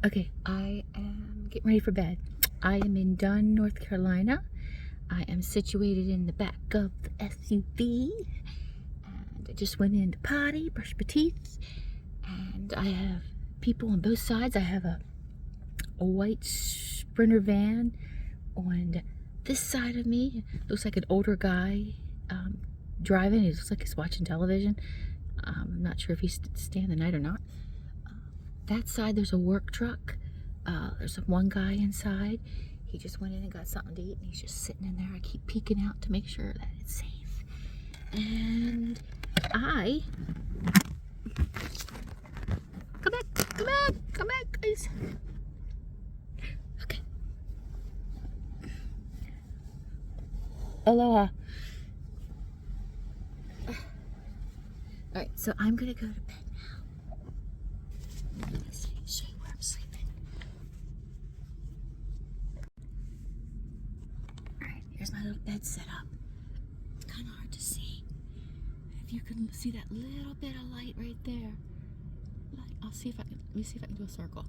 Okay, I am getting ready for bed. I am in Dunn, North Carolina. I am situated in the back of the SUV. And I just went in to potty, brush my teeth. And I have people on both sides. I have a white Sprinter van on this side of me. It looks like an older guy driving. It looks like he's watching television. I'm not sure if he's staying the night or not. That side, there's a work truck. There's one guy inside. He just went in and got something to eat, and he's just sitting in there. I keep peeking out to make sure that it's safe. And come back, guys. Okay. Aloha. All right, so I'm gonna go to bed now. Let's show you where I'm sleeping. All right, here's my little bed set up. It's kind of hard to see. If you can see that little bit of light right there. I'll see if I can. Let me see if I can do a circle.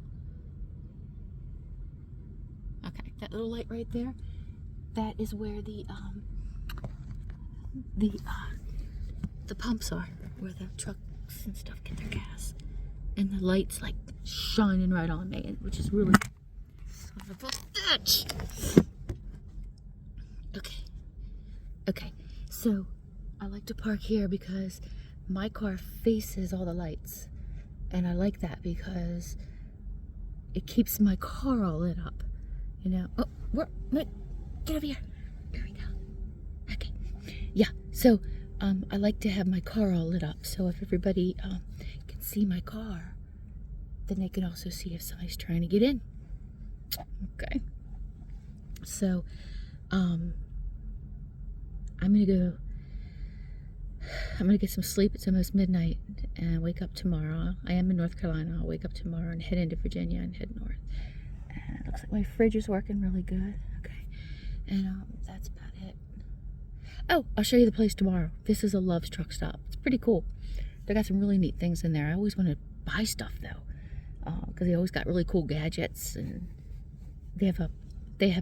Okay, that little light right there. That is where the pumps are, where the trucks and stuff get their gas, and the light's like shining right on me, which is really son of a bitch. Okay. So I like to park here because my car faces all the lights, and I like that because it keeps my car all lit up. You know. Oh, wait, get over here. There we go. Okay. Yeah. So. I like to have my car all lit up, so if everybody can see my car, then they can also see if somebody's trying to get in. Okay. So, I'm gonna get some sleep. It's almost midnight, and wake up tomorrow. I am in North Carolina. I'll wake up tomorrow and head into Virginia and head north. And it looks like my fridge is working really good. Okay. And that's about it. Oh, I'll show you the place tomorrow. This is a Love's truck stop. It's pretty cool. They got some really neat things in there. I always want to buy stuff though, because they always got really cool gadgets, and they have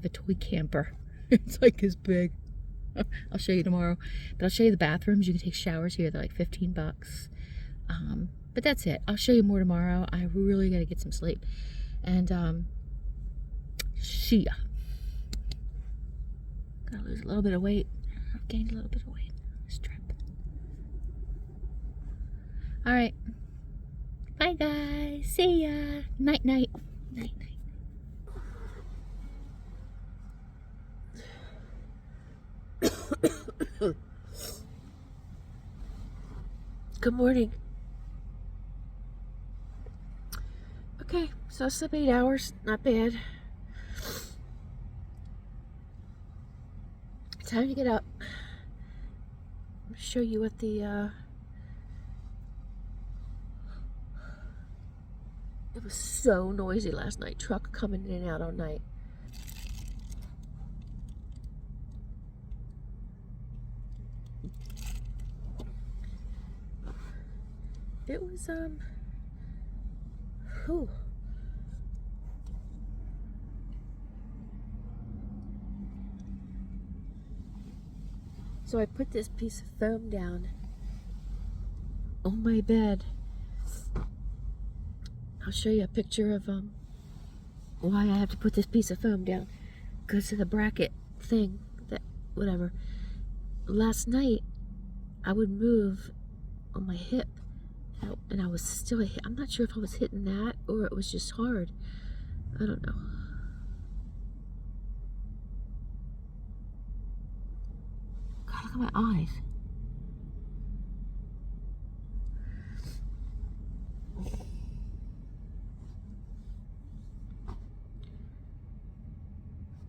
a toy camper. It's like as big. I'll show you tomorrow, but I'll show you the bathrooms. You can take showers here. They're like $15. But that's it. I'll show you more tomorrow. I really gotta get some sleep, and see ya. Gotta lose a little bit of weight. I've gained a little bit of weight on this trip. All right. Bye, guys. See ya. Night, night. Night, night. Good morning. Okay, so I slept 8 hours. Not bad. Time to get up. I'm gonna show you what it was so noisy last night. Truck coming in and out all night. It was whew. So I put this piece of foam down on my bed. I'll show you a picture of why I have to put this piece of foam down, because of the bracket thing, that whatever. Last night I would move on my hip, and I was still I'm not sure if I was hitting that or it was just hard. I don't know. God, look at my eyes.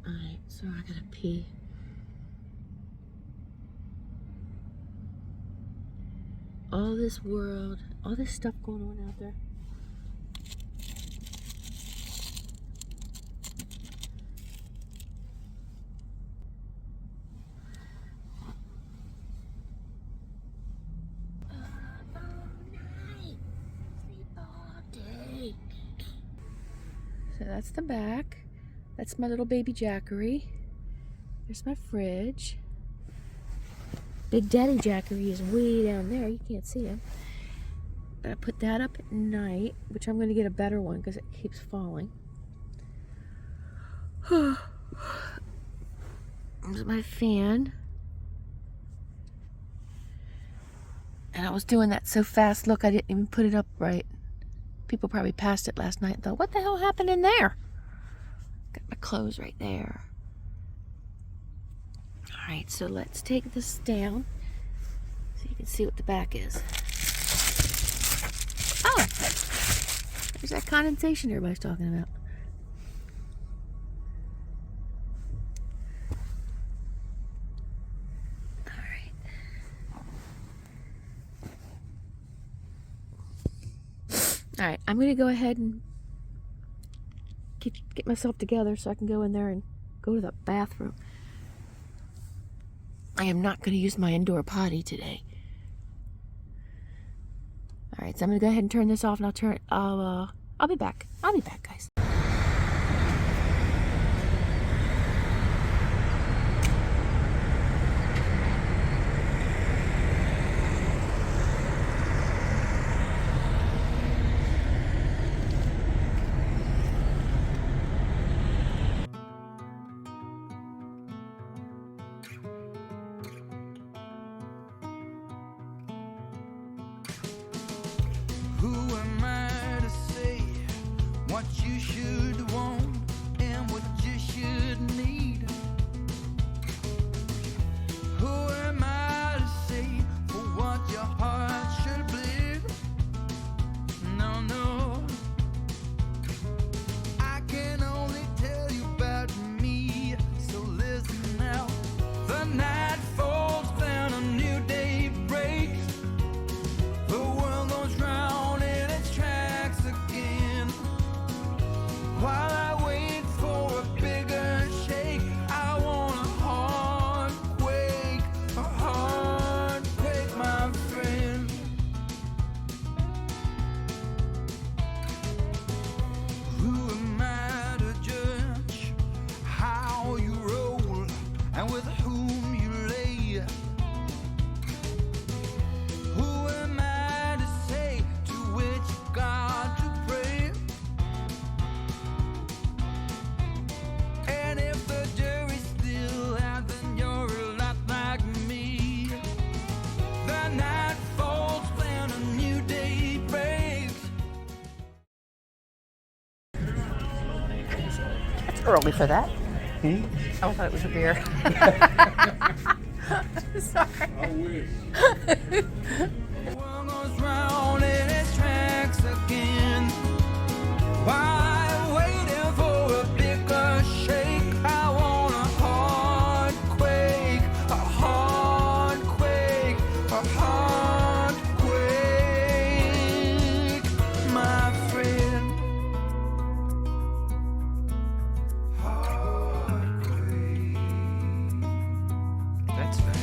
Alright, so I gotta pee. All this world, all this stuff going on out there. All night. Sleep all day. that's the back. That's my little baby Jackery. There's my fridge. Big Daddy Jackery is way down there. You can't see him. But I put that up at night, which I'm going to get a better one because it keeps falling. There's my fan. And I was doing that so fast, look, I didn't even put it up right. People probably passed it last night and thought, what the hell happened in there? Got my clothes right there. Alright, so let's take this down so you can see what the back is. Oh! There's that condensation everybody's talking about. Alright, I'm going to go ahead and get myself together so I can go in there and go to the bathroom. I am not going to use my indoor potty today. Alright, so I'm going to go ahead and turn this off and I'll be back. I'll be back, guys. Who am I to say what you should want and what you should need? Who am I to say for what your heart should bleed? No, no, I can only tell you about me, so listen now. The night falls down, a new day breaks. The world goes round in its tracks again. While I wait for a bigger shake, I want a heart quake, my friend. Who am I to judge how you roll and with whom you lay? Who am I to say to which God to pray? And if the jury's still out, then you're a lot like me. The night falls down, a new day breaks. That's early for that. Hmm? Oh, I thought it was a beer. Sorry. I wish. The world goes round in its tracks again. While waiting for a bigger shake, I want a heart quake, my friend. Heart quake. That's right.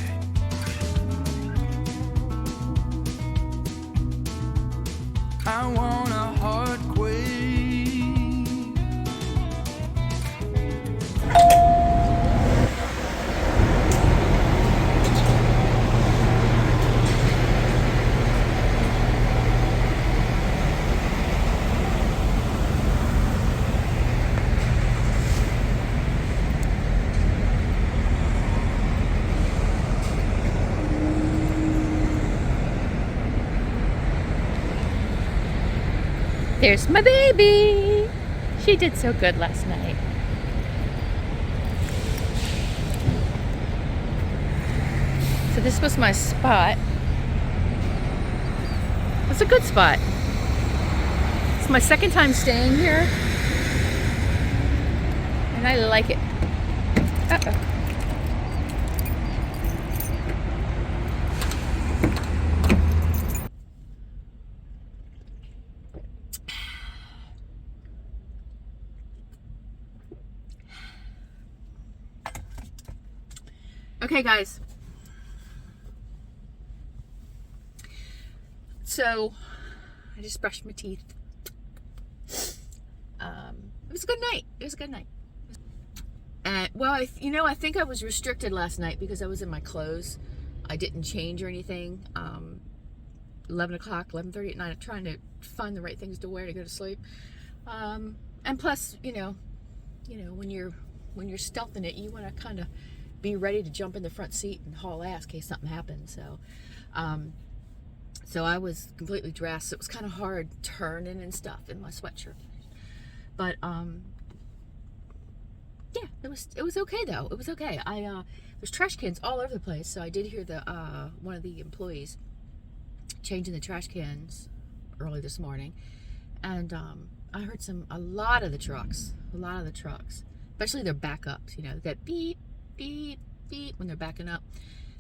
I want a heart quake. There's my baby. She did so good last night. So this was my spot. It's a good spot. It's my second time staying here. And I like it. Uh-oh. Okay, guys. So, I just brushed my teeth. It was a good night. It was a good night. Well, I think I was restricted last night because I was in my clothes. I didn't change or anything. 11 o'clock, 11:30 at night, I'm trying to find the right things to wear to go to sleep. And plus, when you're stealthing it, you want to kind of be ready to jump in the front seat and haul ass in case something happens. So I was completely dressed. It was kind of hard turning and stuff in my sweatshirt. But yeah, it was okay though. It was okay. There's trash cans all over the place. So I did hear one of the employees changing the trash cans early this morning, and I heard a lot of the trucks, especially their backups. That beep, beep, beep when they're backing up.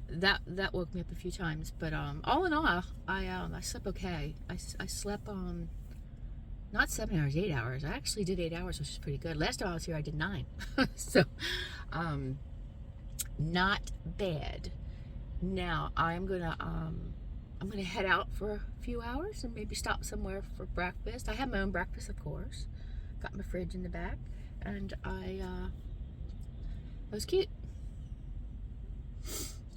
That woke me up a few times. But all in all, I slept okay. I slept not 7 hours, 8 hours. I actually did 8 hours, which is pretty good. Last time I was here, I did 9. So, not bad. Now I'm gonna head out for a few hours and maybe stop somewhere for breakfast. I have my own breakfast, of course. Got my fridge in the back, and it was cute.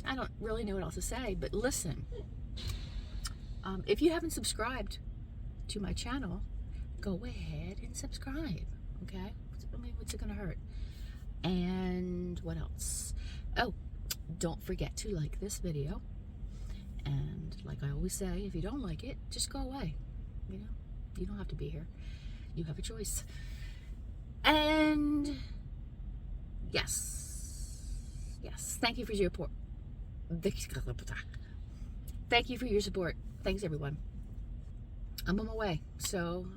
I don't really know what else to say, but listen. If you haven't subscribed to my channel, go ahead and subscribe, okay? What's it gonna hurt? And what else? Oh, don't forget to like this video. And like I always say, if you don't like it, just go away. You don't have to be here. You have a choice. And yes, thank you for your support. Thank you for your support. Thanks, everyone. I'm on my way, so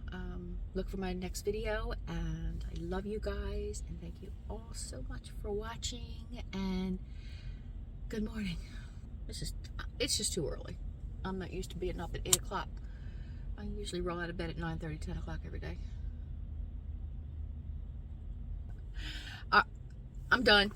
look for my next video, and I love you guys, and thank you all so much for watching, and good morning. It's just too early. I'm not used to being up at 8 o'clock. I usually roll out of bed at 9:30, 10 o'clock every day. I'm done.